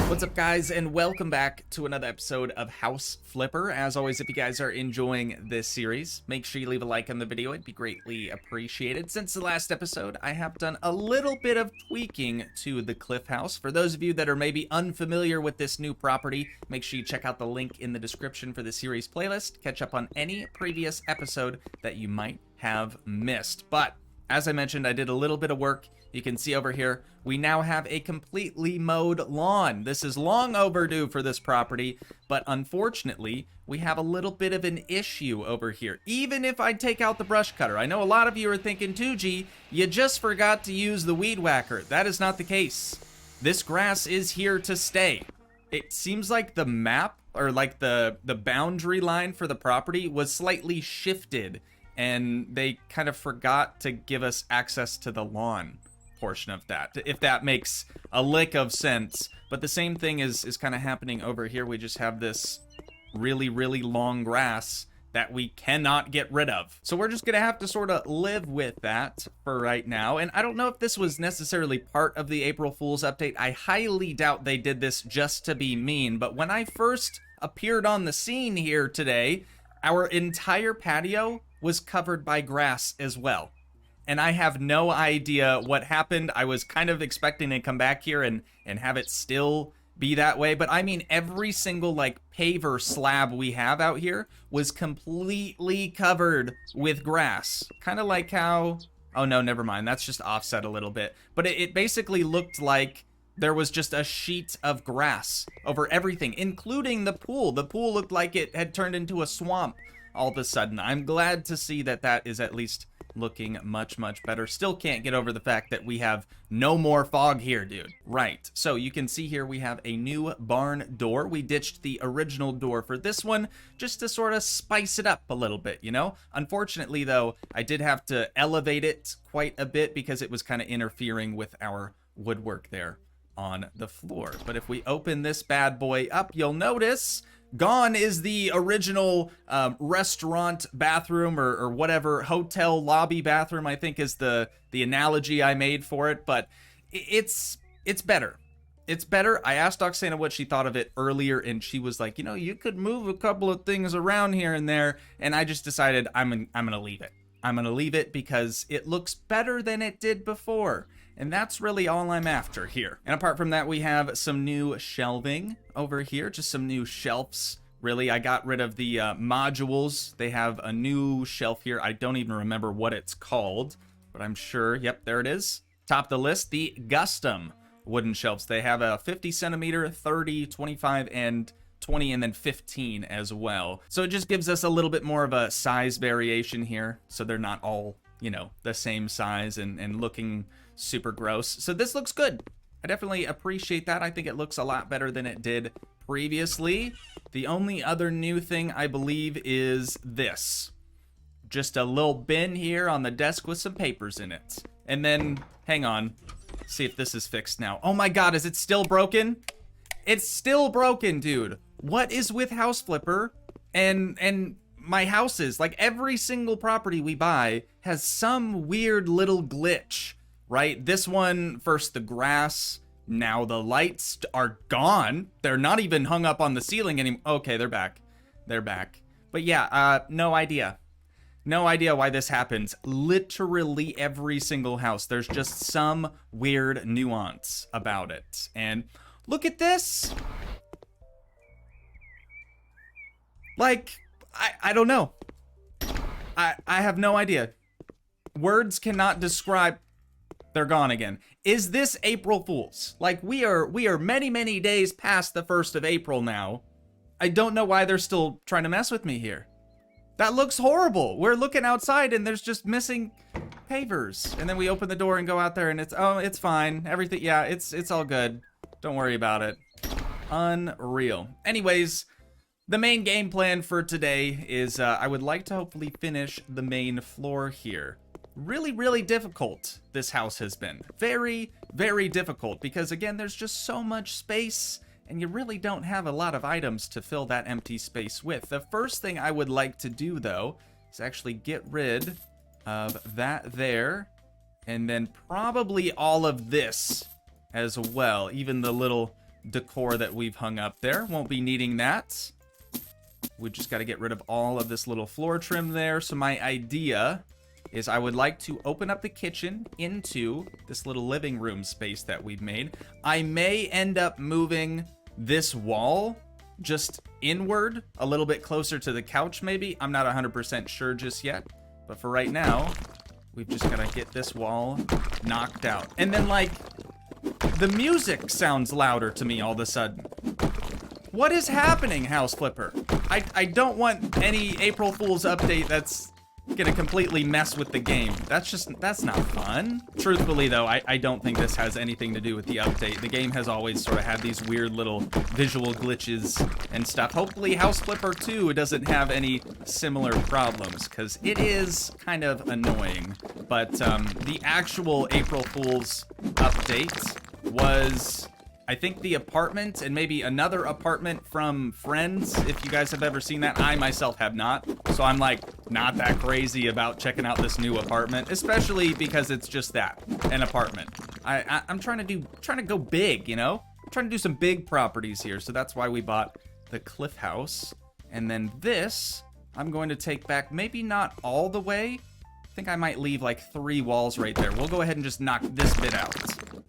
What's up, guys, and welcome back to another episode of House Flipper. As always, if you guys are enjoying this series, make sure you leave a like on the video. It'd be greatly appreciated. Since the last episode, I have done a little bit of tweaking to the Cliff House. For those of you that are maybe unfamiliar with this new property, make sure you check out the link in the description for the series playlist. Catch up on any previous episode that you might have missed. But as I mentioned, I did a little bit of work. You can see over here, we now have a completely mowed lawn. This is long overdue for this property, but unfortunately, we have a little bit of an issue over here. Even if I take out the brush cutter, I know a lot of you are thinking, Toogii, you just forgot to use the weed whacker. That is not the case. This grass is here to stay. It seems like the map, or like the boundary line for the property was slightly shifted, and they kind of forgot to give us access to the lawn portion of that, if that makes a lick of sense. But the same thing is kind of happening over here. We just have this really long grass that we cannot get rid of. So we're just gonna have to sort of live with that for right now. And I don't know if this was necessarily part of the April Fool's update. I highly doubt they did this just to be mean, but when I first appeared on the scene here today, our entire patio was covered by grass as well. And I have no idea what happened. I was kind of expecting to come back here and have it still be that way. But I mean, every single like paver slab we have out here was completely covered with grass. Kind of like how, oh no, never mind. That's just offset a little bit. But it basically looked like there was just a sheet of grass over everything, including the pool. The pool looked like it had turned into a swamp all of a sudden. I'm glad to see that that is at least looking much better. Still can't get over the fact that we have no more fog here, dude. Right, so you can see here we have a new barn door. We ditched the original door for this one just to sort of spice it up a little bit, you know? Unfortunately, though, I did have to elevate it quite a bit because it was kind of interfering with our woodwork there on the floor. But if we open this bad boy up, you'll notice gone is the original restaurant bathroom or whatever, hotel lobby bathroom, I think is the analogy I made for it. But it's better. It's better. I asked Oksana what she thought of it earlier, and she was like, you know, you could move a couple of things around here and there. And I just decided I'm gonna leave it. I'm gonna leave it because it looks better than it did before. And that's really all I'm after here. And apart from that, we have some new shelving over here, just some new shelves. Really, I got rid of the modules. They have a new shelf here. I don't even remember what it's called, but I'm sure, yep, there it is. Top of the list, the custom wooden shelves. They have a 50 centimeter, 30, 25, and 20, and then 15 as well. So it just gives us a little bit more of a size variation here, so they're not all, you know, the same size and looking super gross. So this looks good. I definitely appreciate that. I think it looks a lot better than it did previously. The only other new thing I believe is this. Just a little bin here on the desk with some papers in it. And then, hang on, see if this is fixed now. Oh my God, is it still broken? It's still broken, dude. What is with House Flipper and my houses? Like every single property we buy has some weird little glitch. Right? This one, first the grass, now the lights are gone. They're not even hung up on the ceiling anymore. Okay, they're back. They're back. But yeah, no idea. No idea why this happens. Literally every single house, there's just some weird nuance about it. And look at this. Like, I don't know. I have no idea. Words cannot describe. They're gone again. Is this April Fool's? Like, we are many days past the 1st of April now. I don't know why they're still trying to mess with me here. That looks horrible. We're looking outside and there's just missing pavers. And then we open the door and go out there and it's, oh, it's fine. Everything, yeah, it's all good. Don't worry about it. Unreal. Anyways, the main game plan for today is I would like to hopefully finish the main floor here. Really difficult this house has been. Very difficult because, again, there's just so much space and you really don't have a lot of items to fill that empty space with. The first thing I would like to do, though, is actually get rid of that there, and then probably all of this as well, even the little decor that we've hung up there. Won't be needing that. We just got to get rid of all of this little floor trim there. So my idea is I would like to open up the kitchen into this little living room space that we've made. I may end up moving this wall just inward, a little bit closer to the couch maybe. I'm not 100% sure just yet. But for right now, we've just got to get this wall knocked out. And then, like, the music sounds louder to me all of a sudden. What is happening, House Flipper? I don't want any April Fool's update that's gonna completely mess with the game. That's not fun. Truthfully though, I don't think this has anything to do with the update. The game has always sort of had these weird little visual glitches and stuff. Hopefully House Flipper 2 doesn't have any similar problems, because it is kind of annoying. But the actual April Fool's update was, I think, the apartment and maybe another apartment from Friends, if you guys have ever seen that. I myself have not, so I'm like not that crazy about checking out this new apartment, especially because it's just that, an apartment. I'm trying to go big, you know? I'm trying to do some big properties here, so that's why we bought the Cliff House. And then this, I'm going to take back, maybe not all the way. I think I might leave like 3 walls right there. We'll go ahead and just knock this bit out.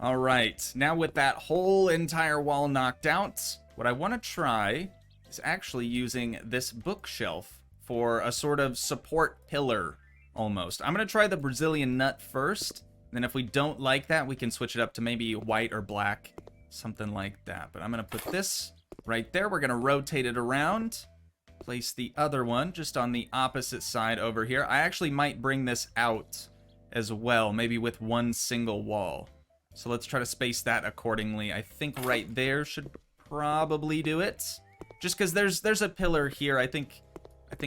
All right, now with that whole entire wall knocked out, what I want to try is actually using this bookshelf for a sort of support pillar, almost. I'm going to try the Brazilian nut first, then if we don't like that, we can switch it up to maybe white or black, something like that. But I'm going to put this right there. We're going to rotate it around, place the other one just on the opposite side over here. I actually might bring this out as well, maybe with one single wall. So let's try to space that accordingly. I think right there should probably do it. Just because there's a pillar here. I think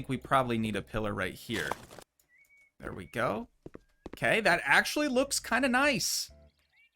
we probably need a pillar right here. There we go. Okay, that actually looks kind of nice.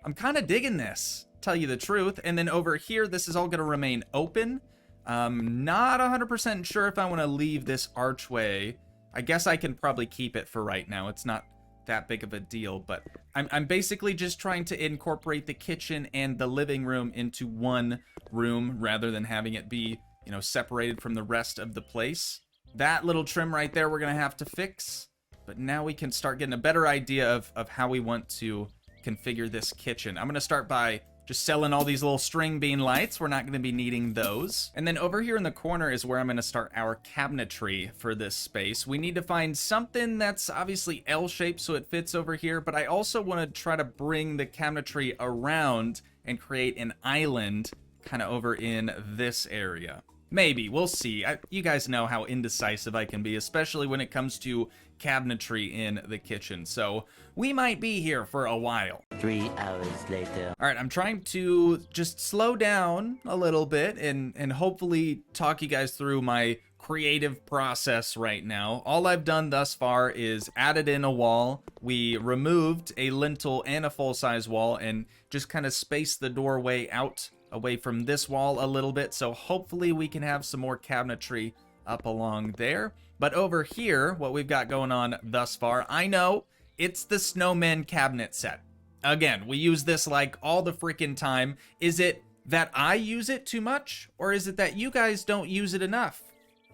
I'm kind of digging this, tell you the truth. And then over here, this is all going to remain open. Not 100% sure if I want to leave this archway. I guess I can probably keep it for right now. It's not that big of a deal, but I'm basically just trying to incorporate the kitchen and the living room into one room rather than having it be, you know, separated from the rest of the place. That little trim right there we're gonna have to fix, but now we can start getting a better idea of how we want to configure this kitchen. I'm gonna start by just selling all these little string bean lights. We're not going to be needing those. And then over here in the corner is where I'm going to start our cabinetry for this space. We need to find something that's obviously L-shaped so it fits over here, but I also want to try to bring the cabinetry around and create an island kind of over in this area. Maybe, we'll see. You guys know how indecisive I can be, especially when it comes to cabinetry in the kitchen. So we might be here for a while. 3 hours later. All right, I'm trying to just slow down a little bit and hopefully talk you guys through my creative process right now. All I've done thus far is added in a wall. We removed a lintel and a full-size wall and just kind of spaced the doorway out away from this wall a little bit, so hopefully we can have some more cabinetry up along there. But over here, what we've got going on thus far, I know it's the snowman cabinet set. Again, we use this like all the freaking time. Is it that I use it too much, or is it that you guys don't use it enough?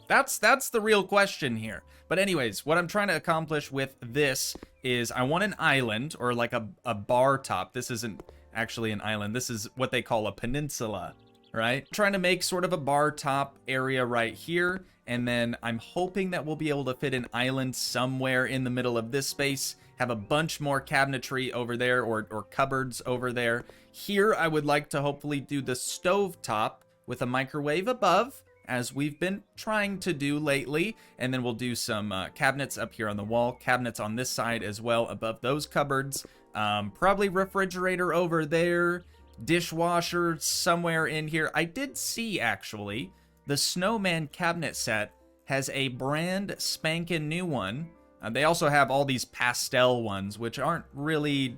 That's the real question here. But anyways, what I'm trying to accomplish with this is I want an island, or like a bar top. This isn't actually an island. This is what they call a peninsula, right? Trying to make sort of a bar top area right here. And then I'm hoping that we'll be able to fit an island somewhere in the middle of this space, have a bunch more cabinetry over there, or cupboards over there. Here, I would like to hopefully do the stove top with a microwave above, as we've been trying to do lately. And then we'll do some cabinets up here on the wall, cabinets on this side as well above those cupboards. Probably refrigerator over there, dishwasher somewhere in here. I did see, actually, the Snowman cabinet set has a brand spanking new one. They also have all these pastel ones, which aren't really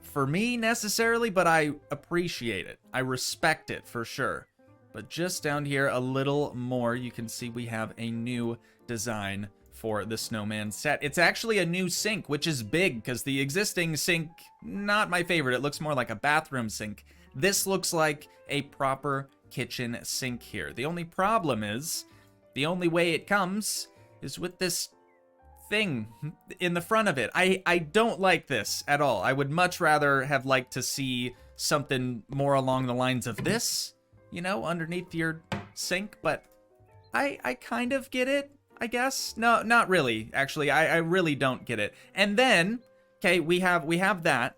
for me necessarily, but I appreciate it. I respect it for sure. But just down here a little more, you can see we have a new design for the snowman set. It's actually a new sink, which is big because the existing sink, not my favorite. It looks more like a bathroom sink This looks like a proper kitchen sink here. The only problem is, the only way it comes is with this thing in the front of it. I don't like this at all. I would much rather have liked to see something more along the lines of this, you know, underneath your sink, but I kind of get it, I guess. No, not really, actually. I really don't get it. And then, okay, we have that,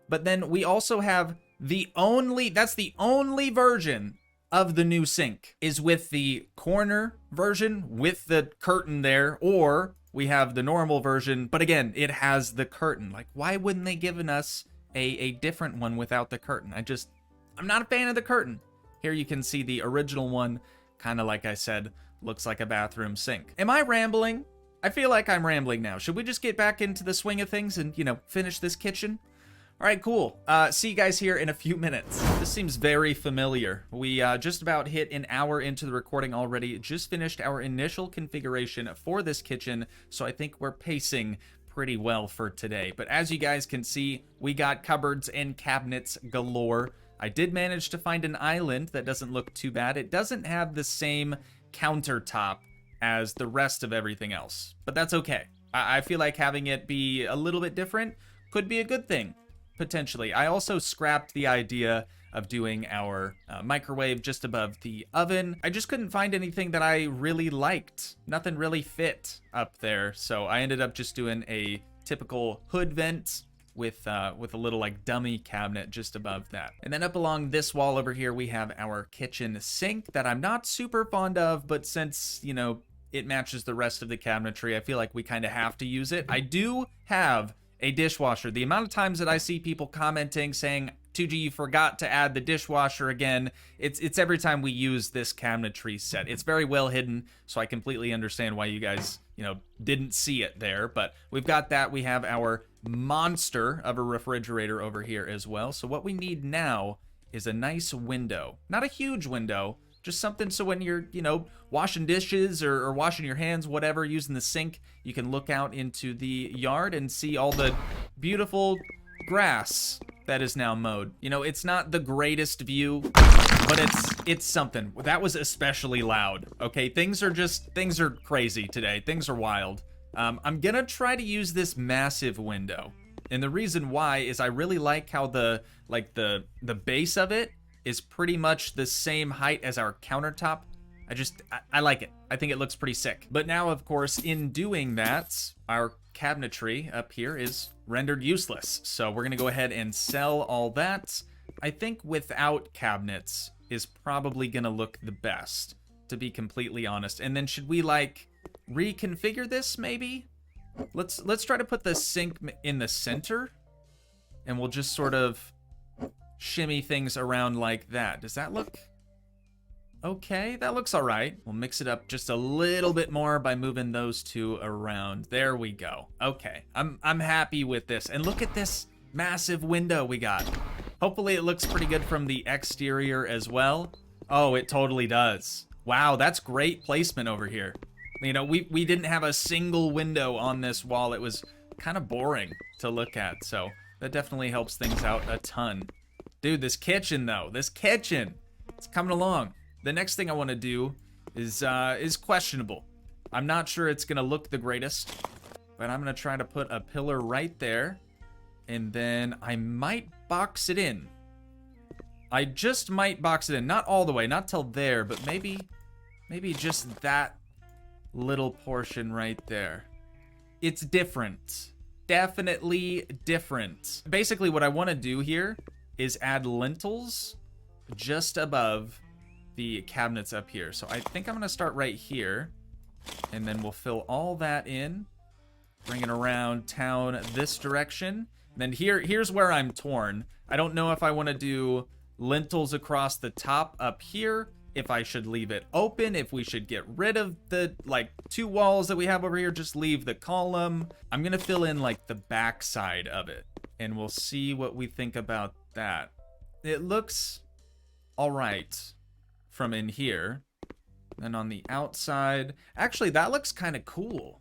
but then we also have that's the only version of the new sink is with the corner version with the curtain there, or we have the normal version, but again, it has the curtain. Like, why wouldn't they given us a different one without the curtain? I'm not a fan of the curtain. Here you can see the original one, kind of like I said, looks like a bathroom sink. Am I rambling? I feel like I'm rambling now. Should we just get back into the swing of things and, you know, finish this kitchen? All right, cool. See you guys here in a few minutes. This seems very familiar. We just about hit an hour into the recording already. Just finished our initial configuration for this kitchen, so I think we're pacing pretty well for today. But as you guys can see, we got cupboards and cabinets galore. I did manage to find an island that doesn't look too bad. It doesn't have the same countertop as the rest of everything else, but that's okay. I feel like having it be a little bit different could be a good thing. Potentially. I also scrapped the idea of doing our microwave just above the oven. I just couldn't find anything that I really liked. Nothing really fit up there, so I ended up just doing a typical hood vent with a little like dummy cabinet just above that. And then up along this wall over here, we have our kitchen sink that I'm not super fond of, but since, you know, it matches the rest of the cabinetry, I feel like we kind of have to use it. I do have a dishwasher. The amount of times that I see people commenting saying, Toogii, you forgot to add the dishwasher again. It's every time we use this cabinetry set. It's very well hidden, so I completely understand why you guys, you know, didn't see it there. But we've got that. We have our monster of a refrigerator over here as well. So what we need now is a nice window. Not a huge window, just something so when you're, you know, washing dishes or washing your hands, whatever, using the sink, you can look out into the yard and see all the beautiful grass that is now mowed. You know, it's not the greatest view, but it's something. That was especially loud. Okay, things are crazy today. Things are wild. I'm gonna try to use this massive window. And the reason why is I really like how the base of it is pretty much the same height as our countertop. I like it. I think it looks pretty sick. But now, of course, in doing that, our cabinetry up here is rendered useless. So we're gonna go ahead and sell all that. I think without cabinets is probably gonna look the best, to be completely honest. And then should we like reconfigure this maybe? Let's try to put the sink in the center, and we'll just sort of shimmy things around like that. Does that look okay? That looks all right. We'll mix it up just a little bit more by moving those two around. There we go. Okay, I'm happy with this. And look at this massive window we got. Hopefully it looks pretty good from the exterior as well. Oh, it totally does. Wow, that's great placement over here. You know, we didn't have a single window on this wall. It was kind of boring to look at, so that definitely helps things out a ton. Dude, this kitchen though, it's coming along. The next thing I want to do is questionable. I'm not sure it's gonna look the greatest, but I'm gonna try to put a pillar right there, and then I might box it in. I just might box it in, not all the way, not till there, but maybe just that little portion right there. It's different, definitely different. Basically, what I want to do here is add lintels just above the cabinets up here. So I think I'm gonna start right here, and then we'll fill all that in, bring it around town this direction. And then here's where I'm torn. I don't know if I want to do lintels across the top up here, if I should leave it open, if we should get rid of the like 2 walls that we have over here, just leave the column. I'm gonna fill in like the back side of it, and we'll see what we think about that. It looks all right from in here. And on the outside, actually that looks kind of cool.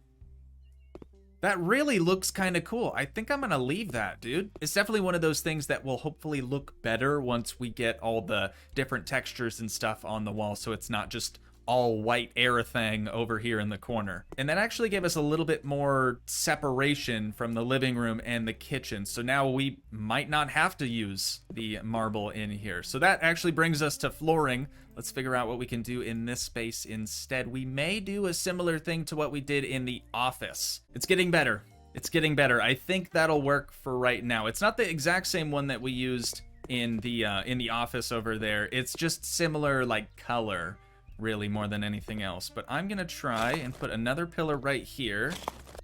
That really looks kind of cool. I think I'm gonna leave that, dude. It's definitely one of those things that will hopefully look better once we get all the different textures and stuff on the wall, so it's not just all white air thing over here in the corner. And that actually gave us a little bit more separation from the living room and the kitchen. So now we might not have to use the marble in here. So that actually brings us to flooring. Let's figure out what we can do in this space instead. We may do a similar thing to what we did in the office. It's getting better. It's getting better. I think that'll work for right now. It's not the exact same one that we used in the office over there. It's just similar like color, really, more than anything else. But I'm gonna try and put another pillar right here.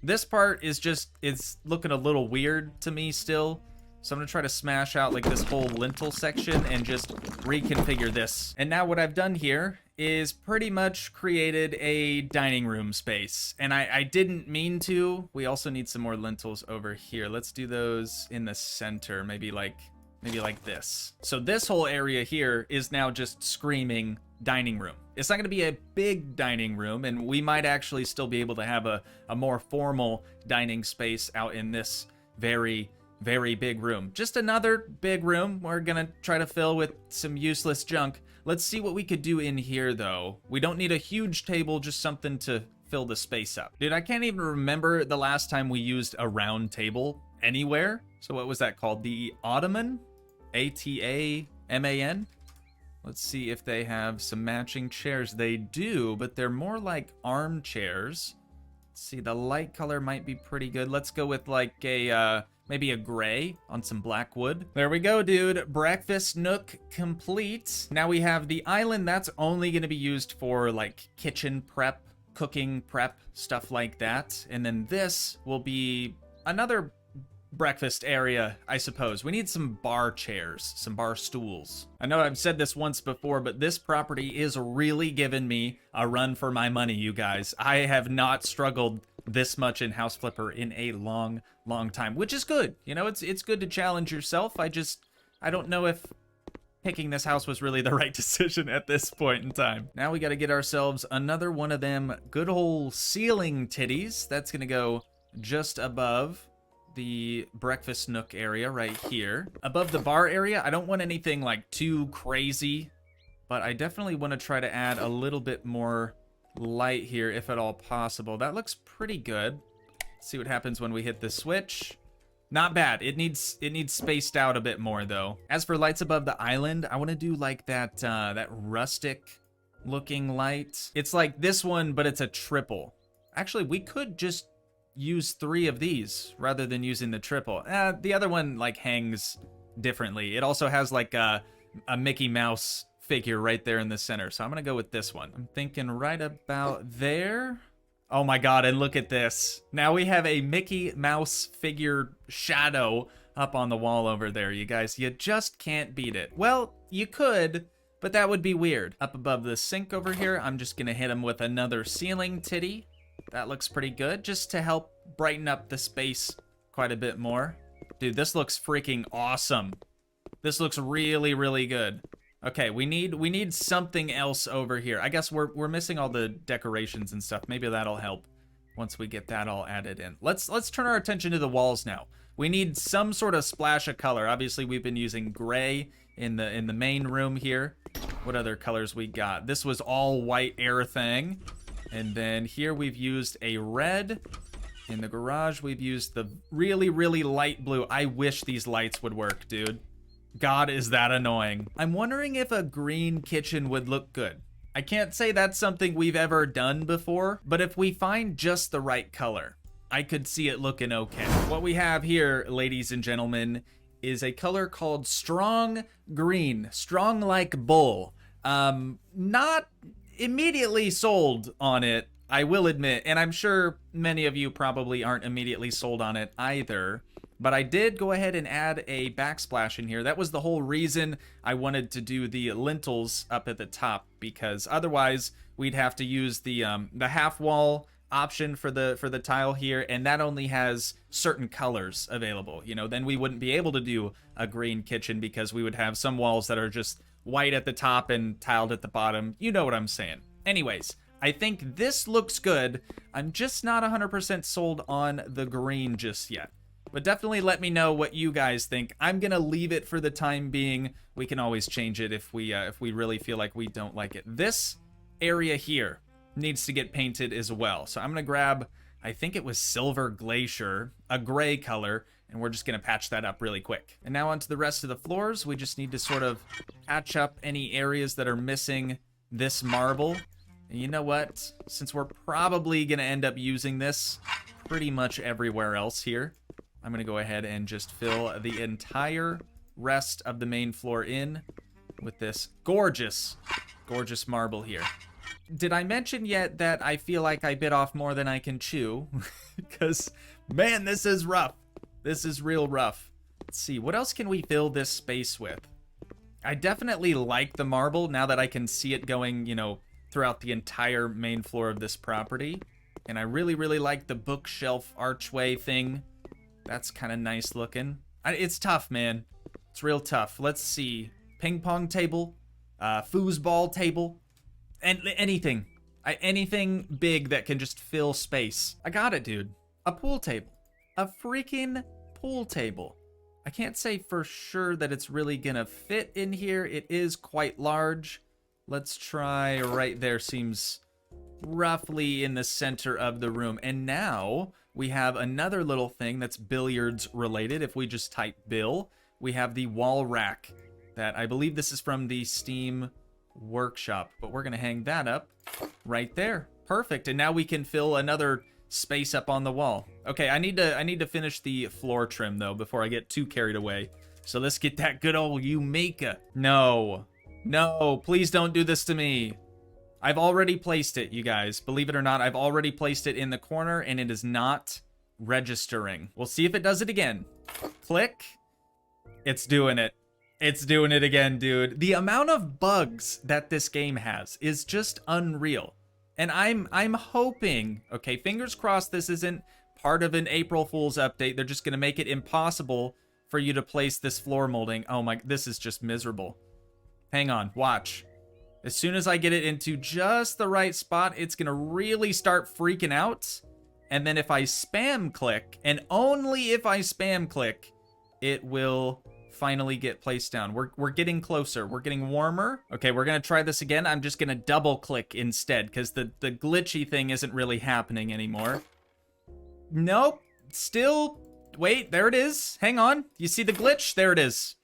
This part is just, it's looking a little weird to me still. So I'm gonna try to smash out like this whole lintel section and just reconfigure this. And now what I've done here is pretty much created a dining room space. And I didn't mean to. We also need some more lintels over here. Let's do those in the center, maybe like this. So this whole area here is now just screaming dining room. It's not going to be a big dining room, and we might actually still be able to have a more formal dining space out in this very, very big room. Just another big room we're going to try to fill with some useless junk. Let's see what we could do in here, though. We don't need a huge table, just something to fill the space up. Dude, I can't even remember the last time we used a round table anywhere. So what was that called? The Ottoman? A-T-A-M-A-N? Let's see if they have some matching chairs. They do, but they're more like armchairs. Let's see, the light color might be pretty good. Let's go with like a, maybe a gray on some black wood. There we go, dude. Breakfast nook complete. Now we have the island. That's only going to be used for like kitchen prep, cooking prep, stuff like that. And then this will be another breakfast area, I suppose. We need some bar chairs, some bar stools. I know I've said this once before, but this property is really giving me a run for my money, you guys. I have not struggled this much in House Flipper in a long time, which is good. You know, it's good to challenge yourself. I don't know if picking this house was really the right decision at this point in time. Now we got to get ourselves another one of them good old ceiling titties. That's going to go just above the breakfast nook area right here. Above the bar area, I don't want anything like too crazy, but I definitely want to try to add a little bit more light here if at all possible. That looks pretty good. Let's see what happens when we hit the switch. Not bad. It needs spaced out a bit more though. As for lights above the island, I want to do like that that rustic looking light. It's like this one, but it's a triple. Actually, we could just use 3 of these rather than using the triple. The other one like hangs differently. It also has like a Mickey Mouse figure right there in the center. So I'm gonna go with this one. I'm thinking right about there. Oh my god, and look at this. Now we have a Mickey Mouse figure shadow up on the wall over there, you guys. You just can't beat it. Well, you could, but that would be weird. Up above the sink over here, I'm just gonna hit him with another ceiling titty. That looks pretty good, just to help brighten up the space quite a bit more. Dude, this looks freaking awesome. This looks really, really good. Okay, we need something else over here. I guess we're missing all the decorations and stuff. Maybe that'll help once we get that all added in. Let's turn our attention to the walls now. We need some sort of splash of color. Obviously, we've been using gray in the main room here. What other colors we got? This was all white air thing. And then here we've used a red. In the garage, we've used the really, really light blue. I wish these lights would work, dude. God, is that annoying. I'm wondering if a green kitchen would look good. I can't say that's something we've ever done before, but if we find just the right color, I could see it looking okay. What we have here, ladies and gentlemen, is a color called Strong Green. Strong like bull. Not immediately sold on it, I will admit, and I'm sure many of you probably aren't immediately sold on it either, but I did go ahead and add a backsplash in here. That was the whole reason I wanted to do the lintels up at the top, because otherwise we'd have to use the half wall option for the tile here, and that only has certain colors available. You know, then we wouldn't be able to do a green kitchen because we would have some walls that are just white at the top and tiled at the bottom. You know what I'm saying. Anyways, I think this looks good. I'm just not 100% sold on the green just yet. But definitely let me know what you guys think. I'm gonna leave it for the time being. We can always change it if we really feel like we don't like it. This area here needs to get painted as well. So I'm gonna grab, I think it was Silver Glacier, a gray color, and we're just gonna patch that up really quick. And now onto the rest of the floors. We just need to sort of patch up any areas that are missing this marble. And you know what? Since we're probably gonna end up using this pretty much everywhere else here, I'm gonna go ahead and just fill the entire rest of the main floor in with this gorgeous, gorgeous marble here. Did I mention yet that I feel like I bit off more than I can chew? Because, man, this is rough. This is real rough. Let's see, what else can we fill this space with? I definitely like the marble now that I can see it going, you know, throughout the entire main floor of this property. And I really, really like the bookshelf archway thing. That's kind of nice looking. It's tough, man. It's real tough. Let's see. Ping pong table, foosball table, and anything. Anything big that can just fill space. I got it, dude. A pool table. A freaking pool table. I can't say for sure that it's really gonna fit in here. It is quite large. Let's try right there. Seems roughly in the center of the room. And now we have another little thing that's billiards related. If we just type Bill, we have the wall rack that I believe this is from the Steam workshop, but we're gonna hang that up right there. Perfect. And now we can fill another space up on the wall. Okay, I need to finish the floor trim though before I get too carried away. So let's get that good old Umeka. No, please don't do this to me. I've already placed it, you guys. Believe it or not, I've already placed it in the corner and it is not registering. We'll see if it does it again. Click. It's doing it. It's doing it again, dude. The amount of bugs that this game has is just unreal. And I'm hoping, okay, fingers crossed this isn't part of an April Fool's update. They're just gonna make it impossible for you to place this floor molding. Oh my, this is just miserable. Hang on, watch. As soon as I get it into just the right spot, it's gonna really start freaking out. And then if I spam click, and only if I spam click, it will finally get placed down. We're getting closer. We're getting warmer. Okay, we're gonna try this again. I'm just gonna double click instead because the glitchy thing isn't really happening anymore. Nope. Still. Wait, there it is. Hang on. You see the glitch? There it is.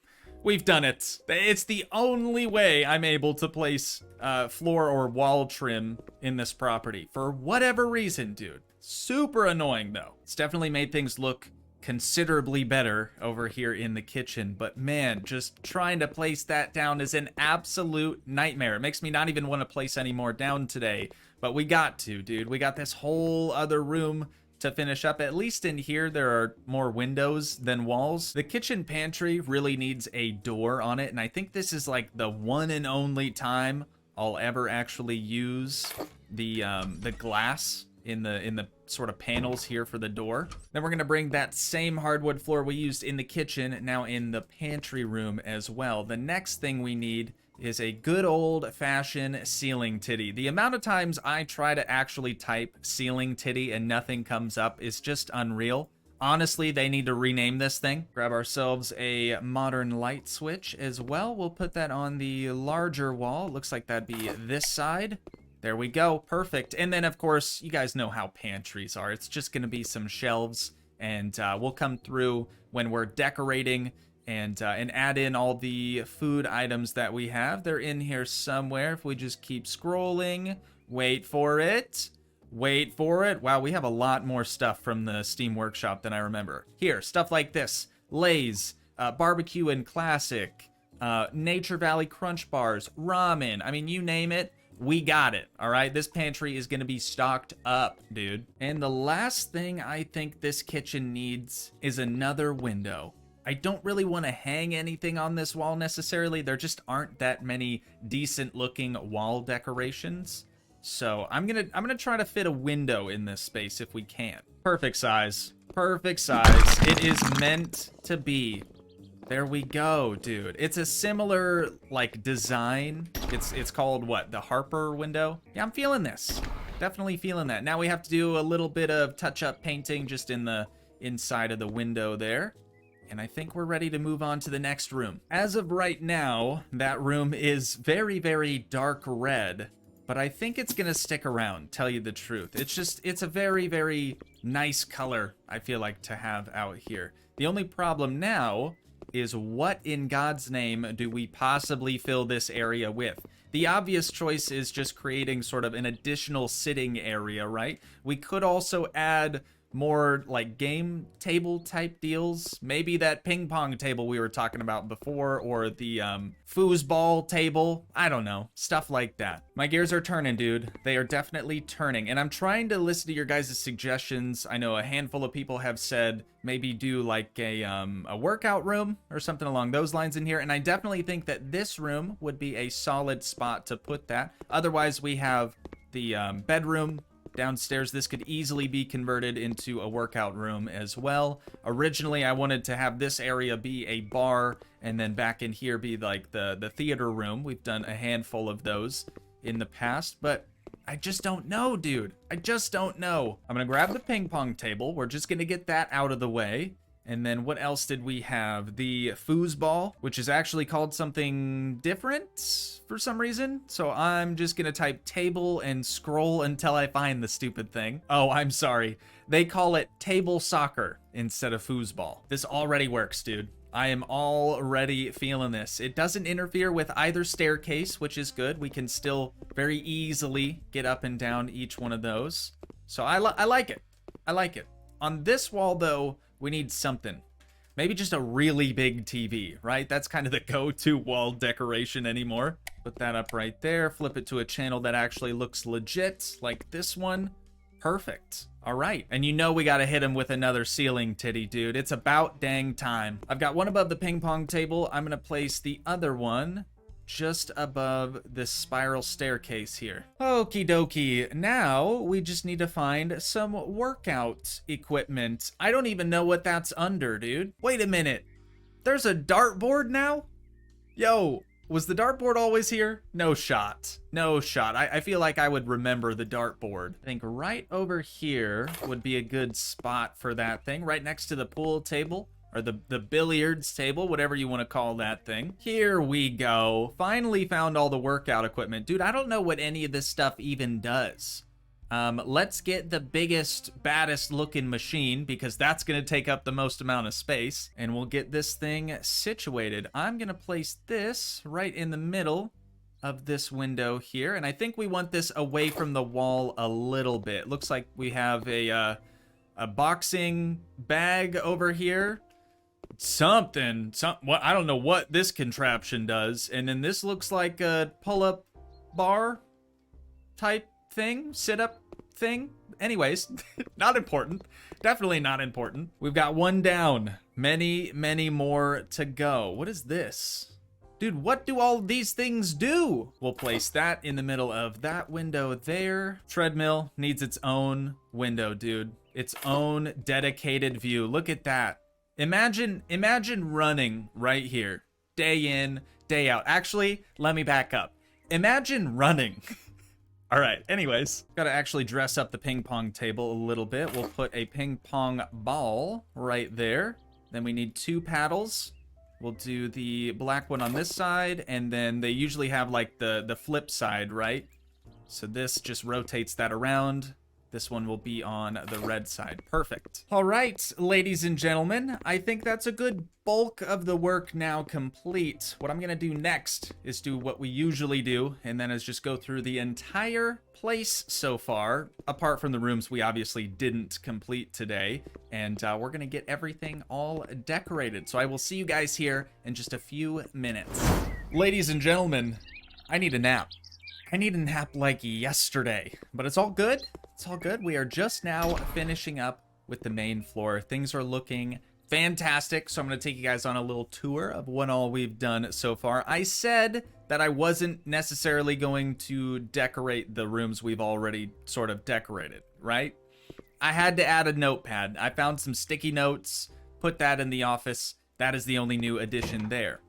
We've done it. It's the only way I'm able to place floor or wall trim in this property. For whatever reason, dude. Super annoying, though. It's definitely made things look considerably better over here in the kitchen. But man, just trying to place that down is an absolute nightmare. It makes me not even want to place any more down today. But we got to, dude. We got this whole other room to finish up. At least in here, there are more windows than walls. The kitchen pantry really needs a door on it, and I think this is like the one and only time I'll ever actually use the glass in the sort of panels here for the door. Then we're gonna bring that same hardwood floor we used in the kitchen now in the pantry room as well. The next thing we need is a good old-fashioned ceiling titty. The amount of times I try to actually type ceiling titty and nothing comes up is just unreal. Honestly, they need to rename this thing. Grab ourselves a modern light switch as well. We'll put that on the larger wall. Looks like that'd be this side. There we go, perfect. And then, of course, you guys know how pantries are. It's just gonna be some shelves, and we'll come through when we're decorating and add in all the food items that we have. They're in here somewhere. If we just keep scrolling, wait for it. Wait for it. Wow, we have a lot more stuff from the Steam Workshop than I remember. Here, stuff like this. Lay's, barbecue and classic, Nature Valley Crunch Bars, ramen. I mean, you name it. We got it, all right? This pantry is gonna be stocked up, dude. And the last thing I think this kitchen needs is another window. I don't really want to hang anything on this wall necessarily. There just aren't that many decent looking wall decorations. So I'm gonna try to fit a window in this space if we can. Perfect size. Perfect size. It is meant to be. There we go, dude. It's a similar like design. It's called what? The Harper window? Yeah, I'm feeling this. Definitely feeling that. Now we have to do a little bit of touch-up painting just in the inside of the window there. And I think we're ready to move on to the next room. As of right now, that room is very, very dark red, but I think it's gonna stick around, tell you the truth. It's a very, very nice color, I feel like, to have out here. The only problem now is what in God's name do we possibly fill this area with? The obvious choice is just creating sort of an additional sitting area, right? We could also add more like game table type deals. Maybe that ping pong table we were talking about before, or the foosball table. I don't know. Stuff like that. My gears are turning, dude. They are definitely turning. And I'm trying to listen to your guys' suggestions. I know a handful of people have said maybe do like a workout room or something along those lines in here. And I definitely think that this room would be a solid spot to put that. Otherwise, we have the bedroom downstairs. This could easily be converted into a workout room as well. Originally, I wanted to have this area be a bar, and then back in here be like the theater room. We've done a handful of those in the past, but I just don't know, dude. I just don't know. I'm gonna grab the ping pong table. We're just gonna get that out of the way. And then what else did we have? The foosball, which is actually called something different for some reason. So I'm just gonna type table and scroll until I find the stupid thing. Oh, I'm sorry. They call it table soccer instead of foosball. This already works, dude. I am already feeling this. It doesn't interfere with either staircase, which is good. We can still very easily get up and down each one of those. So I like it. I like it. On this wall, though, we need something. Maybe just a really big TV, right? That's kind of the go-to wall decoration anymore. Put that up right there. Flip it to a channel that actually looks legit, like this one. Perfect. All right. And you know we got to hit him with another ceiling titty, dude. It's about dang time. I've got one above the ping pong table. I'm going to place the other one just above this spiral staircase here. Okie dokie. Now we just need to find some workout equipment. I don't even know what that's under, dude. Wait a minute. There's a dartboard now? Yo, was the dartboard always here? No shot. No shot. I feel like I would remember the dartboard. I think right over here would be a good spot for that thing, right next to the pool table. Or the billiards table, whatever you want to call that thing. Here we go. Finally found all the workout equipment. Dude, I don't know what any of this stuff even does. Let's get the biggest, baddest looking machine, because that's going to take up the most amount of space. And we'll get this thing situated. I'm going to place this right in the middle of this window here. And I think we want this away from the wall a little bit. Looks like we have a boxing bag over here. What I don't know what this contraption does. And then this looks like a pull-up bar type thing, sit-up thing. Anyways, not important. Definitely not important. We've got one down. Many, many more to go. What is this? Dude, what do all these things do? We'll place that in the middle of that window there. Treadmill needs its own window, dude. Its own dedicated view. Look at that. Imagine running right here, day in, day out. Actually, let me back up. Imagine running. All right, anyways, gotta actually dress up the ping pong table a little bit. We'll put a ping pong ball right there. Then we need 2 paddles. We'll do the black one on this side, and then they usually have like the flip side, right? So this just rotates that around. This one will be on the red side. Perfect. All right, ladies and gentlemen, I think that's a good bulk of the work now complete. What I'm gonna do next is do what we usually do, and then is just go through the entire place so far, apart from the rooms we obviously didn't complete today, and we're gonna get everything all decorated. So I will see you guys here in just a few minutes. Ladies and gentlemen, I need a nap. I need a nap like yesterday, but it's all good. It's all good. We are just now finishing up with the main floor. Things are looking fantastic, so I'm going to take you guys on a little tour of what all we've done so far. I said that I wasn't necessarily going to decorate the rooms we've already sort of decorated, right? I had to add a notepad. I found some sticky notes, put that in the office. That is the only new addition there.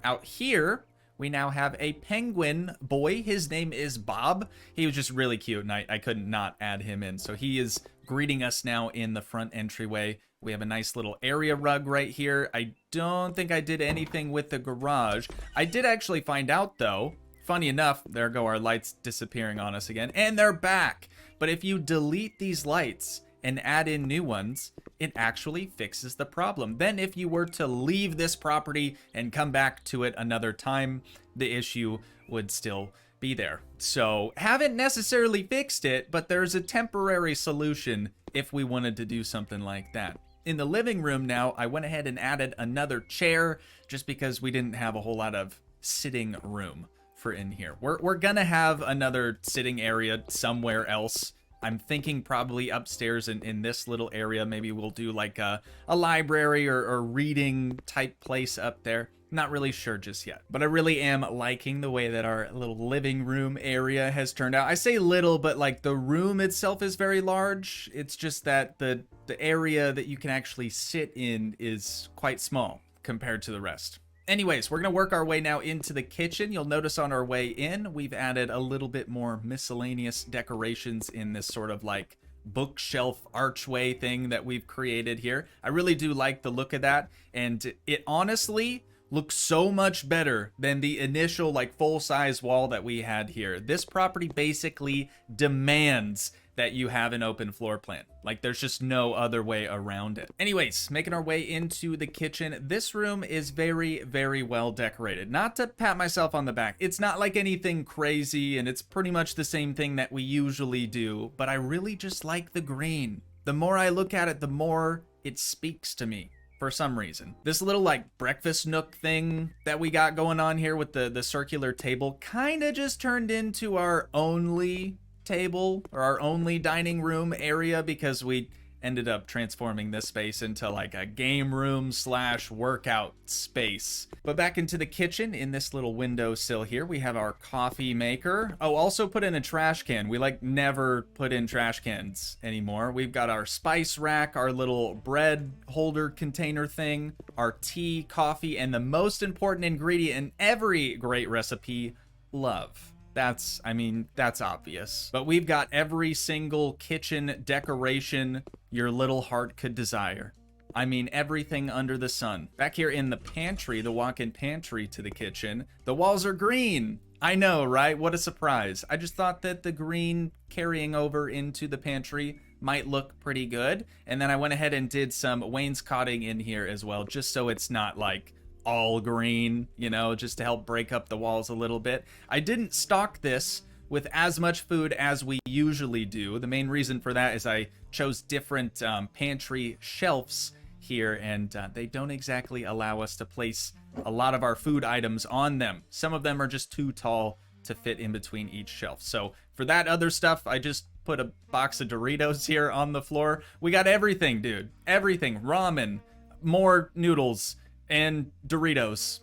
Out here, we now have a penguin boy. His name is Bob. He was just really cute, and I couldn't not add him in. So he is greeting us now in the front entryway. We have a nice little area rug right here. I don't think I did anything with the garage. I did actually find out, though. Funny enough, there go our lights disappearing on us again, and they're back. But if you delete these lights and add in new ones, it actually fixes the problem. Then if you were to leave this property and come back to it another time, the issue would still be there. So haven't necessarily fixed it, but there's a temporary solution if we wanted to do something like that. In the living room now, I went ahead and added another chair just because we didn't have a whole lot of sitting room for in here. We're gonna have another sitting area somewhere else. I'm thinking probably upstairs in this little area. Maybe we'll do like a library or reading type place up there. Not really sure just yet, but I really am liking the way that our little living room area has turned out. I say little, but like the room itself is very large. It's just that the area that you can actually sit in is quite small compared to the rest. Anyways, we're going to work our way now into the kitchen. You'll notice on our way in, we've added a little bit more miscellaneous decorations in this sort of like bookshelf archway thing that we've created here. I really do like the look of that, and it honestly looks so much better than the initial like full-size wall that we had here. This property basically demands that you have an open floor plan. Like there's just no other way around it. Anyways, making our way into the kitchen. This room is very, very well decorated. Not to pat myself on the back. It's not like anything crazy, and it's pretty much the same thing that we usually do, but I really just like the green. The more I look at it, the more it speaks to me for some reason. This little like breakfast nook thing that we got going on here with the circular table kind of just turned into our only table or our only dining room area because we ended up transforming this space into like a game room / workout space. But back into the kitchen, in this little windowsill here, we have our coffee maker. Oh, also put in a trash can. We like never put in trash cans anymore. We've got our spice rack, our little bread holder container thing, our tea, coffee, and the most important ingredient in every great recipe, love. That's obvious. But we've got every single kitchen decoration your little heart could desire. I mean, everything under the sun. Back here in the pantry, the walk-in pantry to the kitchen, the walls are green. I know, right? What a surprise. I just thought that the green carrying over into the pantry might look pretty good. And then I went ahead and did some wainscoting in here as well, just so it's not like all green, you know, just to help break up the walls a little bit. I didn't stock this with as much food as we usually do. The main reason for that is I chose different pantry shelves here, and they don't exactly allow us to place a lot of our food items on them. Some of them are just too tall to fit in between each shelf. So for that other stuff, I just put a box of Doritos here on the floor. We got everything, dude. Everything. Ramen, more noodles, and Doritos.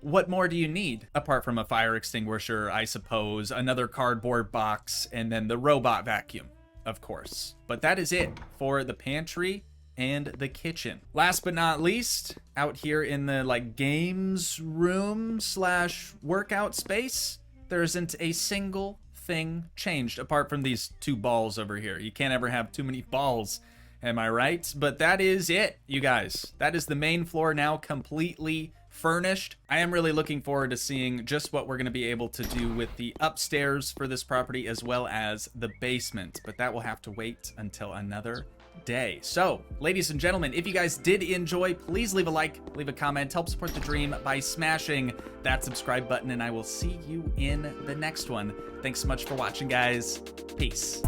What more do you need? Apart from a fire extinguisher, I suppose, another cardboard box, and then the robot vacuum, of course. But that is it for the pantry and the kitchen. Last but not least, out here in the like games room / workout space, there isn't a single thing changed apart from these 2 balls over here. You can't ever have too many balls. Am I right? But that is it, you guys. That is the main floor now completely furnished. I am really looking forward to seeing just what we're going to be able to do with the upstairs for this property as well as the basement. But that will have to wait until another day. So, ladies and gentlemen, if you guys did enjoy, please leave a like, leave a comment, help support the dream by smashing that subscribe button, and I will see you in the next one. Thanks so much for watching, guys. Peace.